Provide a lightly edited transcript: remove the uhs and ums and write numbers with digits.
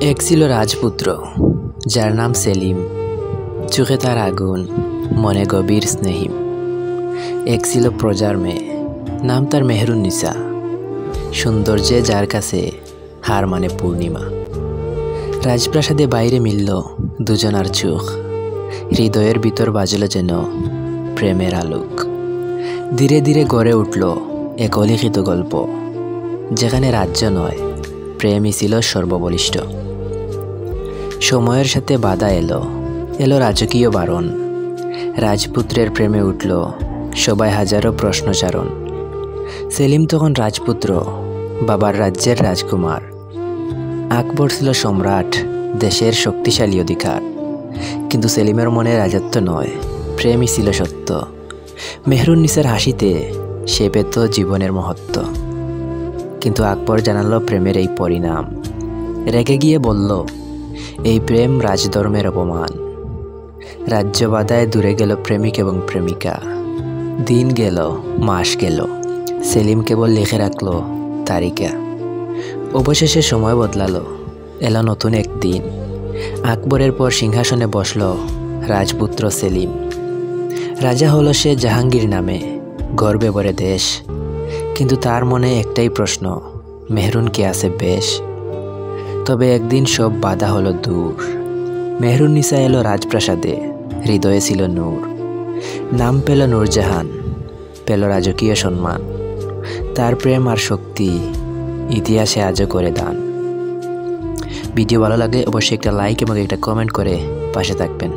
এক ছিল রাজপুত্র যার নাম সেলিম। চোখে তার আগুন, মনে গভীর স্নেহিম। এক ছিল প্রজার মেয়ে, নাম তার মেহেরুন্নিসা। সৌন্দর্যে যার কাছে হার মানে পূর্ণিমা। রাজপ্রাসাদে বাইরে মিলল দুজনার চোখ, হৃদয়ের ভিতর বাজল যেন প্রেমের আলোক। ধীরে ধীরে গড়ে উঠল এক অলিখিত গল্প, যেখানে রাজ্য নয়, প্রেমই ছিল সর্ববলিষ্ঠ। সময়ের সাথে বাধা এলো রাজকীয় বারণ। রাজপুত্রের প্রেমে উঠল সবাই হাজারো প্রশ্নচারণ। সেলিম তখন রাজপুত্র, বাবার রাজ্যের রাজকুমার। আকবর ছিল সম্রাট, দেশের শক্তিশালী অধিকার। কিন্তু সেলিমের মনে রাজত্ব নয়, প্রেমই ছিল সত্য। মেহেরুন্নিসার হাসিতে সে পেত জীবনের মহত্ব। কিন্তু আকবর জানালো প্রেমের এই পরিণাম। রেগে গিয়ে বলল, এই প্রেম রাজধর্মের অপমান। রাজ্য বাধায় দূরে গেল প্রেমিক এবং প্রেমিকা। দিন গেল, মাস গেল, সেলিম কেবল লিখে রাখল তারিকা। অবশেষে সময় বদলালো, এলো নতুন এক দিন। আকবরের পর সিংহাসনে বসল রাজপুত্র সেলিম। রাজা হলো সে জাহাঙ্গীর নামে, গর্বে ভরে দেশ। কিন্তু তার মনে একটাই প্রশ্ন, মেহরুন কে আছে বেশ? তবে একদিন সব বাধা হলো দূর। মেহেরুন্নিসা এলো রাজপ্রাসাদে, হৃদয়ে ছিল নূর। নাম পেল নূরজাহান, পেল রাজকীয় সম্মান। তার প্রেম আর শক্তি ইতিহাসে আজও করে দান। ভিডিও ভালো লাগলে অবশ্যই একটা লাইক এবং একটা কমেন্ট করে পাশে থাকবেন।